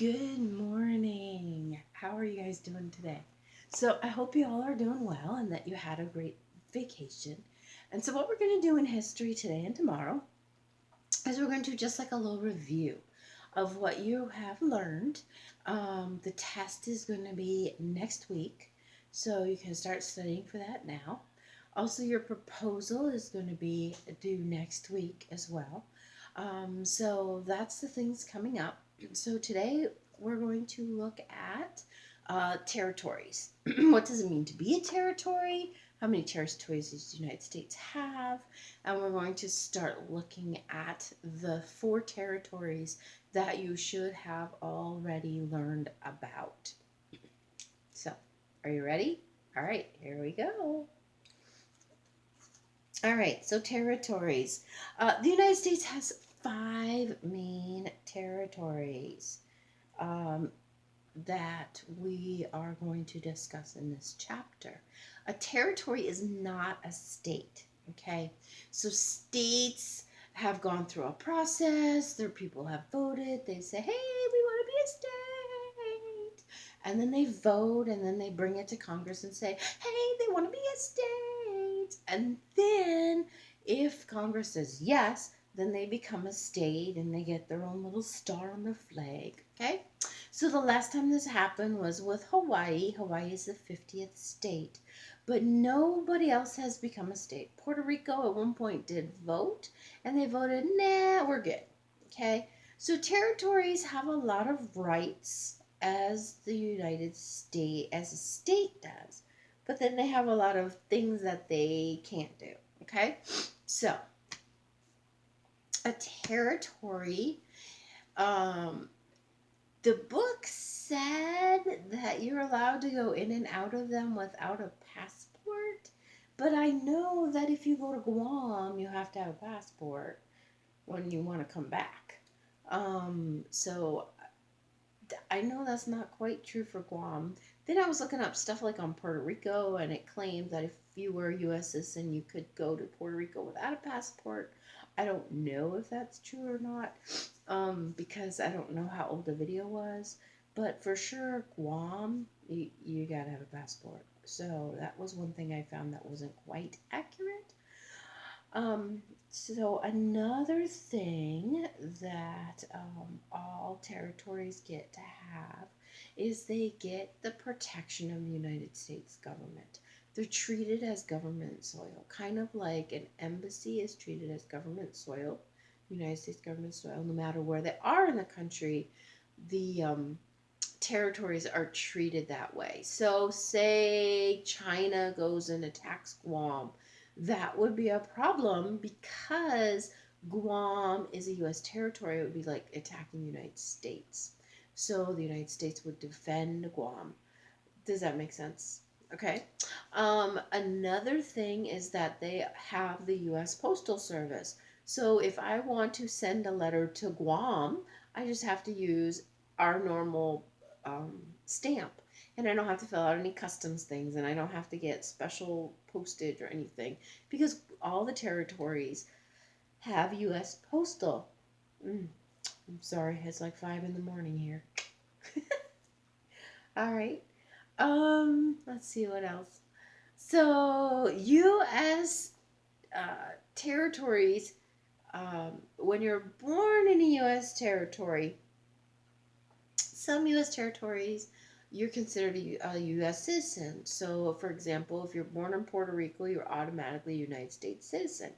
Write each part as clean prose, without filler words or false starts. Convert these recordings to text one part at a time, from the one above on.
Good morning. How are you guys doing today? So, I hope you all are doing well and that you had a great vacation. And so, what we're going to do in history today and tomorrow is we're going to do just like a little review of what you have learned. The test is going to be next week, so you can start studying for that now. Also, your proposal is going to be due next week as well. So that's the things coming up. So today we're going to look at territories. What does it mean to be a territory? How many territories does the United States have? And we're going to start looking at the 4 territories that you should have already learned about. So, are you ready? All right, here we go. All right, so territories. The United States has 5 main territories that we are going to discuss in this chapter. A territory is not a state, okay? So states have gone through a process, their people have voted, they say, hey, we want to be a state. And then they vote, and then they bring it to Congress and say, hey, they want to be a state. And then if Congress says yes, then they become a state and they get their own little star on their flag, okay? So the last time this happened was with Hawaii. Hawaii is the 50th state, but nobody else has become a state. Puerto Rico at one point did vote, and they voted, nah, we're good, okay? So territories have a lot of rights as the United States, as a state does, but then they have a lot of things that they can't do, okay? So, a territory, the book said that you're allowed to go in and out of them without a passport, but I know that if you go to Guam, you have to have a passport when you want to come back. So I know that's not quite true for Guam. Then I was looking up stuff like on Puerto Rico, and it claimed that if you were a U.S. citizen, you could go to Puerto Rico without a passport. I don't know if that's true or not, because I don't know how old the video was. But for sure, Guam, you gotta have a passport. So that was one thing I found that wasn't quite accurate. So another thing that all territories get to have is they get the protection of the United States government. They're treated as government soil, kind of like an embassy is treated as government soil, United States government soil, no matter where they are in the country, the territories are treated that way. So say China goes and attacks Guam, that would be a problem because Guam is a U.S. territory. It would be like attacking the United States. So the United States would defend Guam. Does that make sense? Okay. Another thing is that they have the U.S. Postal Service. So if I want to send a letter to Guam, I just have to use our normal stamp. And I don't have to fill out any customs things, and I don't have to get special postage or anything because all the territories have U.S. Postal. I'm sorry, it's like 5 in the morning here. All right. Let's see what else. So, U.S. Territories, when you're born in a U.S. territory, some U.S. territories, you're considered a U.S. citizen. So, for example, if you're born in Puerto Rico, you're automatically a United States citizen.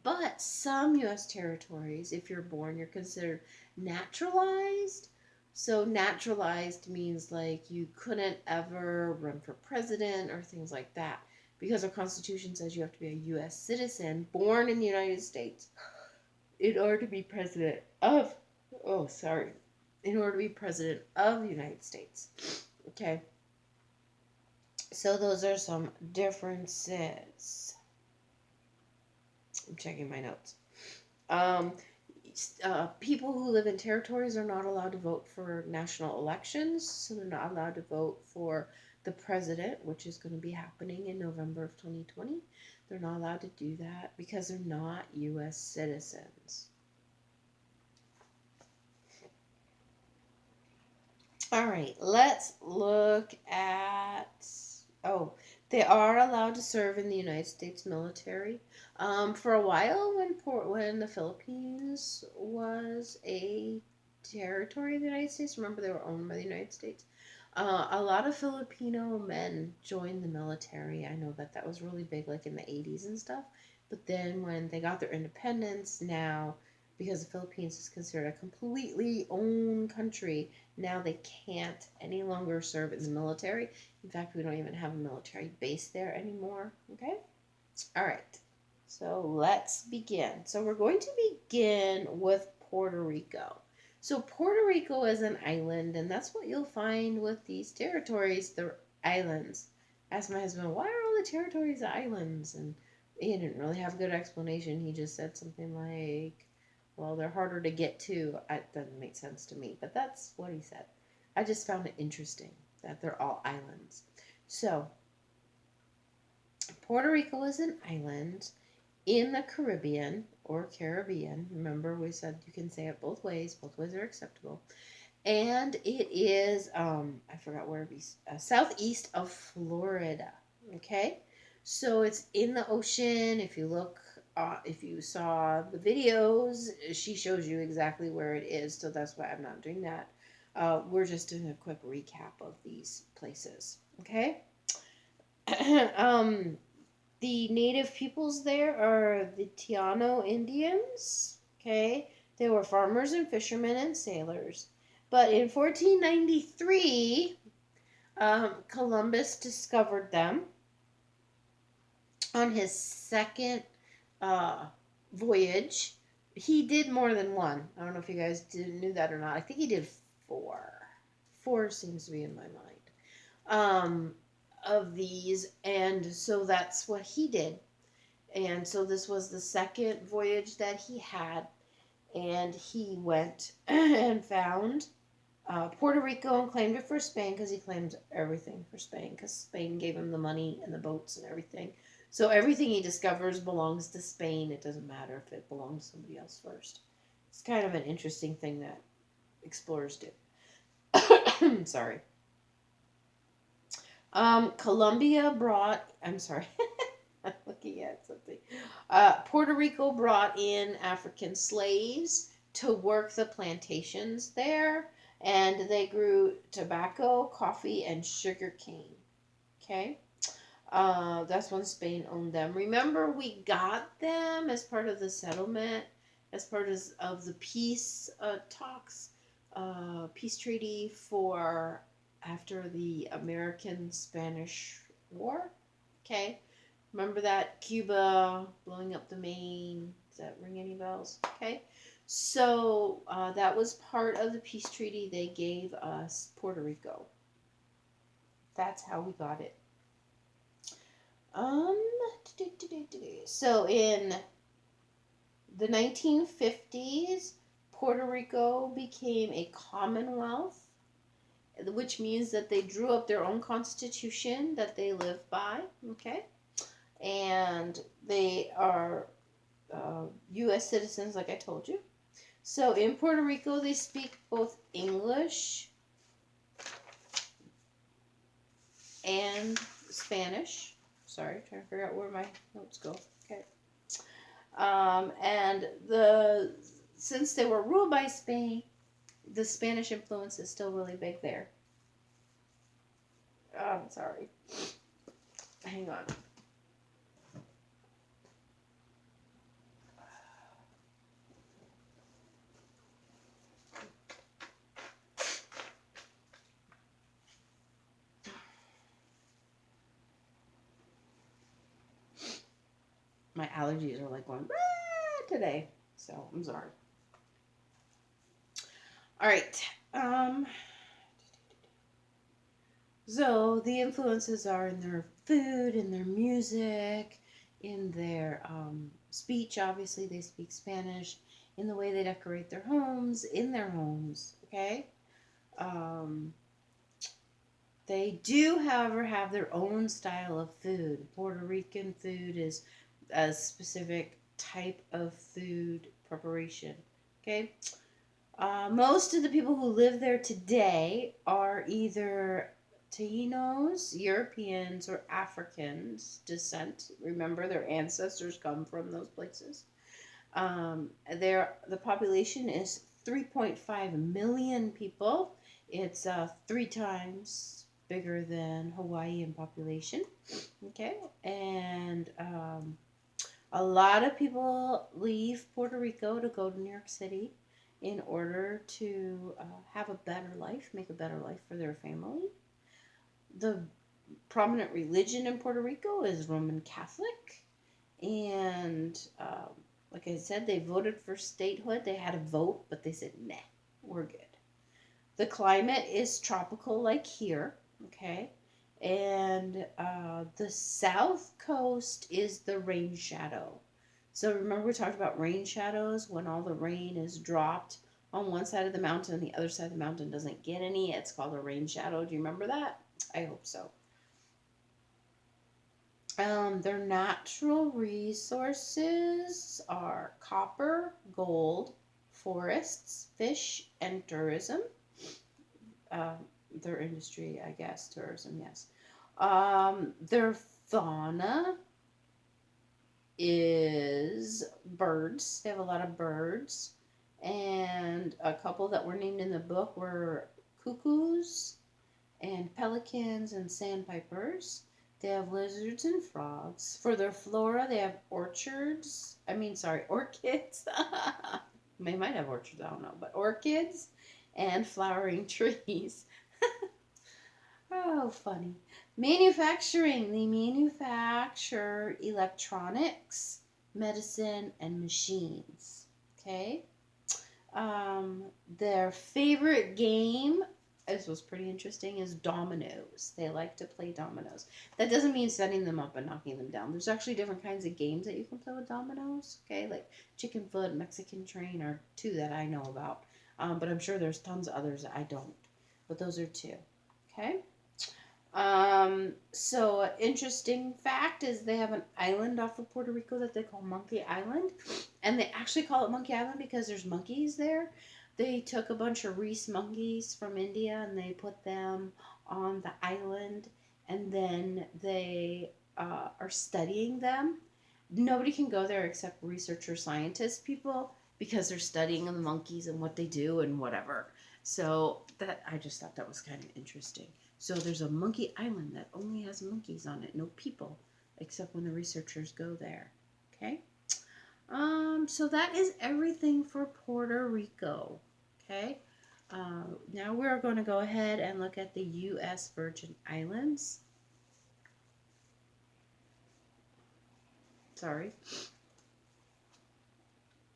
But some U.S. territories, if you're born, you're considered naturalized. So naturalized means like you couldn't ever run for president or things like that because our Constitution says you have to be a U.S. citizen born in the United States in order to be president of, in order to be president of the United States. Okay. So those are some differences. I'm checking my notes. People who live in territories are not allowed to vote for national elections, so they're not allowed to vote for the president, which is going to be happening in November of 2020. They're not allowed to do that because they're not U.S. citizens. All right, let's look at. Oh, they are allowed to serve in the United States military. For a while, when the Philippines was a territory of the United States, remember they were owned by the United States. A lot of Filipino men joined the military. I know that that was really big, like in the 80s and stuff. But then when they got their independence, now because the Philippines is considered a completely own country, now they can't any longer serve in the military. In fact, we don't even have a military base there anymore. Okay? All right. So let's begin. So we're going to begin with Puerto Rico. So Puerto Rico is an island, and that's what you'll find with these territories. They're islands. Asked my husband, why are all the territories islands? And he didn't really have a good explanation. He just said something like, well, they're harder to get to. It doesn't make sense to me, but that's what he said. I just found it interesting that they're all islands. So, Puerto Rico is an island in the Caribbean or Caribbean. Remember, we said you can say it both ways. Both ways are acceptable. And it is, I forgot where it is, southeast of Florida. Okay? So it's in the ocean. If you saw the videos, she shows you exactly where it is. So that's why I'm not doing that. We're just doing a quick recap of these places. Okay? The native peoples there are the Taino Indians. Okay? They were farmers and fishermen and sailors. But in 1493, Columbus discovered them on his second uh, voyage. He did more than one. I don't know if you guys knew that or not. I think he did four. Four seems to be in my mind. Of these, and so that's what he did. And so this was the second voyage that he had, and he went and found Puerto Rico and claimed it for Spain because he claimed everything for Spain because Spain gave him the money and the boats and everything. So everything he discovers belongs to Spain. It doesn't matter if it belongs to somebody else first. It's kind of an interesting thing that explorers do. Sorry. Colombia brought. I'm sorry. I'm looking at something. Puerto Rico brought in African slaves to work the plantations there, and they grew tobacco, coffee, and sugar cane. Okay? That's when Spain owned them. Remember, we got them as part of the settlement, as part of the peace talks, peace treaty for after the American-Spanish War. Okay? Remember that? Cuba blowing up the Maine. Does that ring any bells? Okay. So that was part of the peace treaty they gave us, Puerto Rico. That's how we got it. So in the 1950s, Puerto Rico became a commonwealth, which means that they drew up their own constitution that they live by. Okay. And they are U.S. citizens, like I told you. So in Puerto Rico, they speak both English and Spanish. Sorry, trying to figure out where my notes go. Okay. And since they were ruled by Spain, the Spanish influence is still really big there. Oh, I'm sorry. Hang on. My allergies are like going today, so I'm sorry. All right. So the influences are in their food, in their music, in their speech. Obviously, they speak Spanish. In the way they decorate their homes, in their homes. Okay. They do, however, have their own style of food. Puerto Rican food is a specific type of food preparation. Okay. Most of the people who live there today are either Taínos, Europeans, or Africans descent. Remember, their ancestors come from those places. The population is 3.5 million people. It's 3 times bigger than Hawaii in population. Okay, and a lot of people leave Puerto Rico to go to New York City in order to have a better life, make a better life for their family. The prominent religion in Puerto Rico is Roman Catholic. And like I said, they voted for statehood. They had a vote, but they said, nah, we're good. The climate is tropical, like here, okay? And the south coast is the rain shadow. So remember we talked about rain shadows when all the rain is dropped on one side of the mountain and the other side of the mountain doesn't get any. It's called a rain shadow. Do you remember that? I hope so. Their natural resources are copper, gold, forests, fish, and tourism. Um, their industry, I guess, tourism, yes. Their fauna is birds. They have a lot of birds. And a couple that were named in the book were cuckoos and pelicans and sandpipers. They have lizards and frogs. For their flora, they have orchids. They might have orchards, I don't know, but orchids and flowering trees. Oh, funny. Manufacturing. They manufacture electronics, medicine, and machines. Okay? Their favorite game, this was pretty interesting, is dominoes. They like to play dominoes. That doesn't mean setting them up and knocking them down. There's actually different kinds of games that you can play with dominoes. Okay? Like Chicken Foot, Mexican Train are two that I know about. But I'm sure there's tons of others that I don't. But those are two. Okay? So interesting fact is they have an island off of Puerto Rico that they call Monkey Island. And they actually call it Monkey Island because there's monkeys there. They took a bunch of Reese monkeys from India and they put them on the island. And then they are studying them. Nobody can go there except researcher scientist people because they're studying the monkeys and what they do and whatever. So that I just thought that was kind of interesting. So there's a monkey island that only has monkeys on it, no people, except when the researchers go there. Okay. So that is everything for Puerto Rico. Okay. Now we're going to go ahead and look at the U.S. Virgin Islands. Sorry.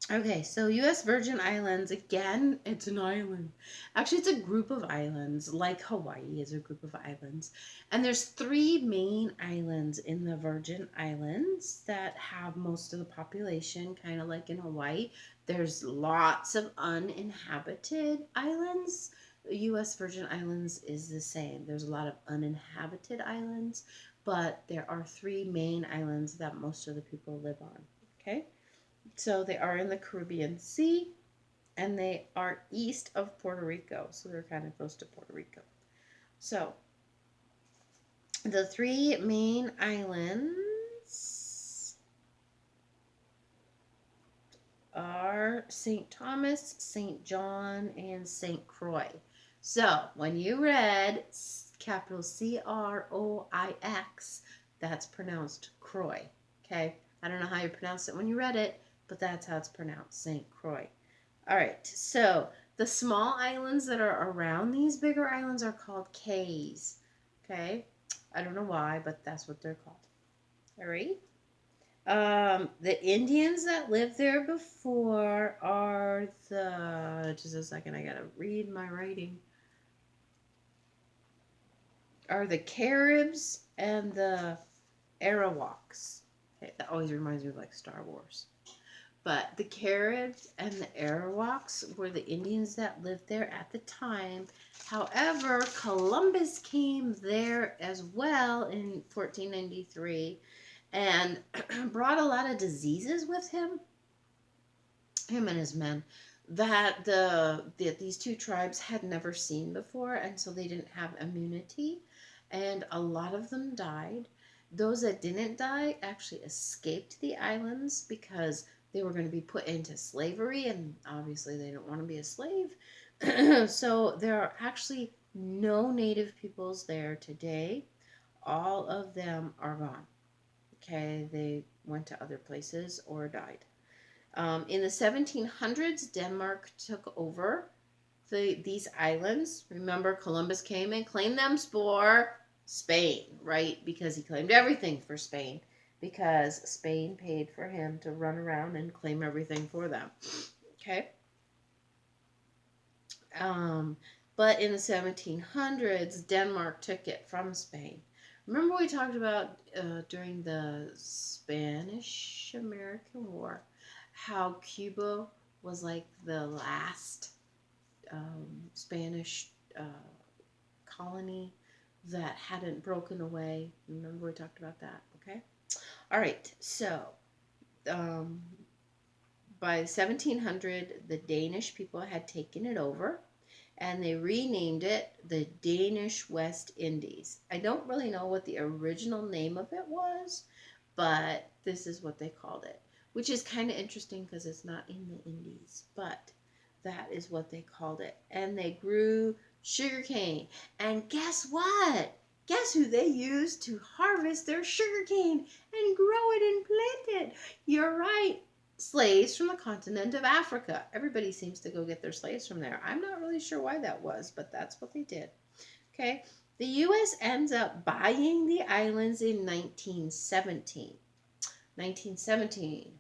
Okay, so U.S. Virgin Islands, again, it's an island. Actually, it's a group of islands, like Hawaii is a group of islands. And there's 3 main islands in the Virgin Islands that have most of the population, kind of like in Hawaii. There's lots of uninhabited islands. U.S. Virgin Islands is the same. There's a lot of uninhabited islands, but there are 3 main islands that most of the people live on, okay? So they are in the Caribbean Sea and they are east of Puerto Rico. So they're kind of close to Puerto Rico. So the 3 main islands are St. Thomas, St. John, and St. Croix. So when you read capital Croix, that's pronounced Croix. Okay? I don't know how you pronounce it when you read it, but that's how it's pronounced, St. Croix. All right, so the small islands that are around these bigger islands are called cays. Okay? I don't know why, but that's what they're called. All right? The Indians that lived there before are just a second, I gotta read my writing. Are the Caribs and the Arawaks. Okay, that always reminds me of like Star Wars. But the Caribs and the Arawaks were the Indians that lived there at the time. However, Columbus came there as well in 1493 and brought a lot of diseases with him and his men. that these two tribes had never seen before, and so they didn't have immunity, and a lot of them died. Those that didn't die actually escaped the islands because they were going to be put into slavery, and obviously they didn't want to be a slave. So there are actually no native peoples there today. All of them are gone. Okay, they went to other places or died. In the 1700s, Denmark took over these islands. Remember, Columbus came and claimed them for Spain, right? Because he claimed everything for Spain, because Spain paid for him to run around and claim everything for them. Okay? Um, but in the 1700s, Denmark took it from Spain. Remember, we talked about during the Spanish American War how Cuba was like the last Spanish colony that hadn't broken away. Remember, we talked about that, okay? All right, so um, by 1700, the Danish people had taken it over, and they renamed it the Danish West Indies. I don't really know what the original name of it was, but this is what they called it, which is kind of interesting because it's not in the Indies, but that is what they called it. And they grew sugarcane. And guess what? Guess who they used to harvest their sugarcane and grow it and plant it? You're right. Slaves from the continent of Africa. Everybody seems to go get their slaves from there. I'm not really sure why that was, but that's what they did. Okay. The U.S. ends up buying the islands in 1917. 1917,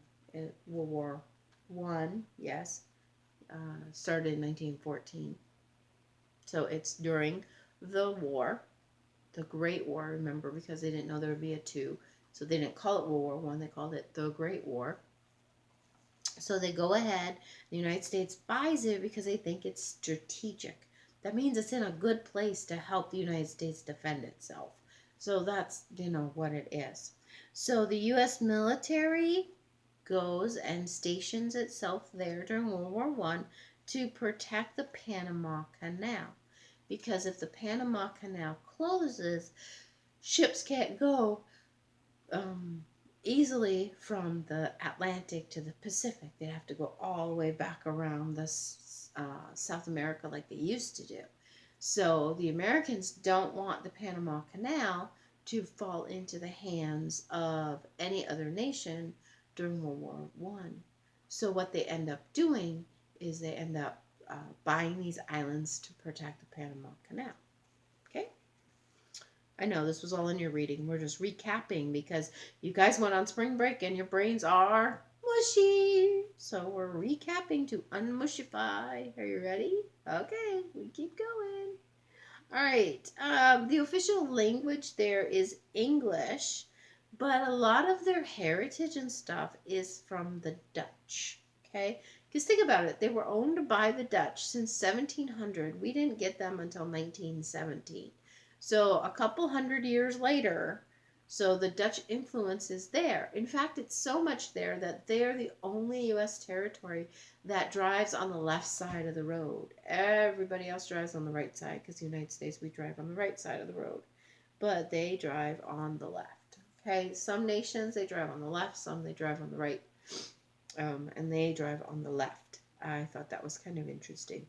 World War One, yes, started in 1914. So it's during the war, the Great War, remember, because they didn't know there would be a two. So they didn't call it World War One, they called it the Great War. So they go ahead, the United States buys it because they think it's strategic. That means it's in a good place to help the United States defend itself. So that's, what it is. So the U.S. military goes and stations itself there during World War One to protect the Panama Canal. Because if the Panama Canal closes, ships can't go easily from the Atlantic to the Pacific. They'd have to go all the way back around the South America like they used to do. So the Americans don't want the Panama Canal to fall into the hands of any other nation during World War One. So what they end up doing is they end up buying these islands to protect the Panama Canal. Okay? I know this was all in your reading. We're just recapping because you guys went on spring break and your brains are mushy. So we're recapping to unmushify. Are you ready? Okay, we keep going. All right. The official language there is English, but a lot of their heritage and stuff is from the Dutch. Okay? Because think about it. They were owned by the Dutch since 1700. We didn't get them until 1917. So a couple hundred years later, so the Dutch influence is there. In fact, it's so much there that they're the only U.S. territory that drives on the left side of the road. Everybody else drives on the right side because the United States, we drive on the right side of the road. But they drive on the left. Okay, some nations, they drive on the left, some they drive on the right, and they drive on the left. I thought that was kind of interesting.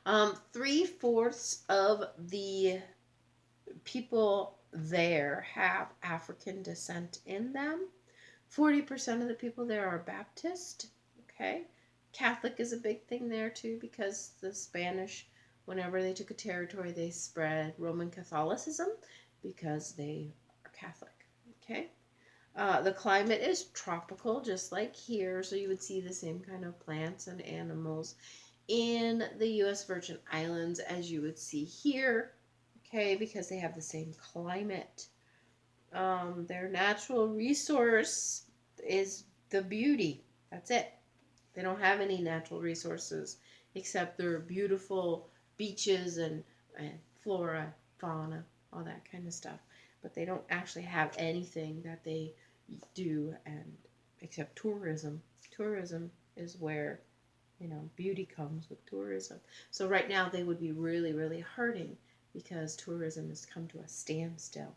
3/4 of the people there have African descent in them. 40% of the people there are Baptist. Okay. Catholic is a big thing there too because the Spanish, whenever they took a territory, they spread Roman Catholicism because they are Catholic. Okay. The climate is tropical, just like here, so you would see the same kind of plants and animals in the U.S. Virgin Islands as you would see here, okay, because they have the same climate. Their natural resource is the beauty. That's it. They don't have any natural resources except their beautiful beaches and flora, fauna, all that kind of stuff. But they don't actually have anything that they do and except tourism. Tourism is where, beauty comes with tourism. So right now they would be really, really hurting because tourism has come to a standstill.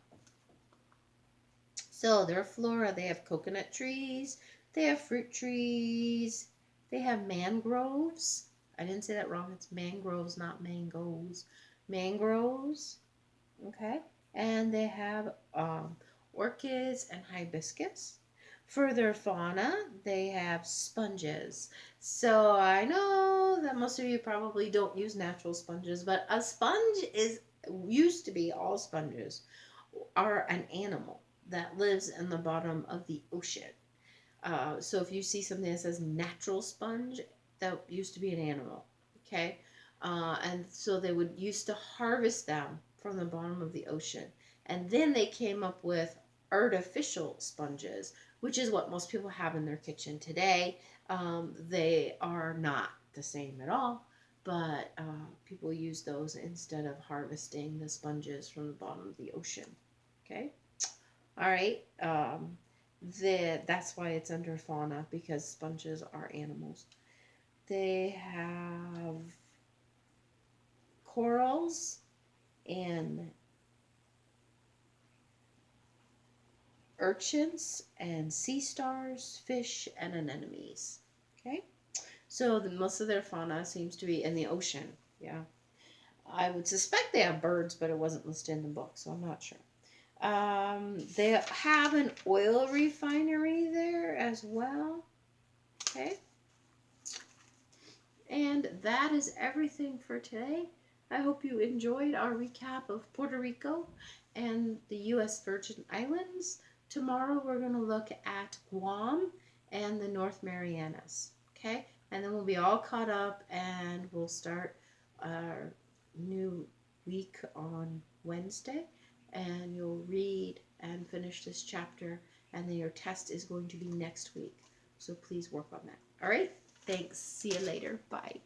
So their flora, they have coconut trees, they have fruit trees, they have mangroves. I didn't say that wrong. It's mangroves, not mangoes. Mangroves, okay? And they have orchids and hibiscus. For their fauna, they have sponges. So I know that most of you probably don't use natural sponges, but a sponge is used to be all sponges are an animal that lives in the bottom of the ocean. So if you see something that says natural sponge, that used to be an animal. Okay. And so they would used to harvest them from the bottom of the ocean. And then they came up with artificial sponges, which is what most people have in their kitchen today. They are not the same at all, but people use those instead of harvesting the sponges from the bottom of the ocean. Okay. All right. That's why it's under fauna, because sponges are animals. They have corals and urchins and sea stars, fish, and anemones. Okay. So most of their fauna seems to be in the ocean. Yeah. I would suspect they have birds, but it wasn't listed in the book, so I'm not sure. They have an oil refinery there as well. Okay. And that is everything for today. I hope you enjoyed our recap of Puerto Rico and the U.S. Virgin Islands. Tomorrow we're going to look at Guam and the North Marianas. Okay? And then we'll be all caught up and we'll start our new week on Wednesday. And you'll read and finish this chapter. And then your test is going to be next week. So please work on that. All right? Thanks. See you later. Bye.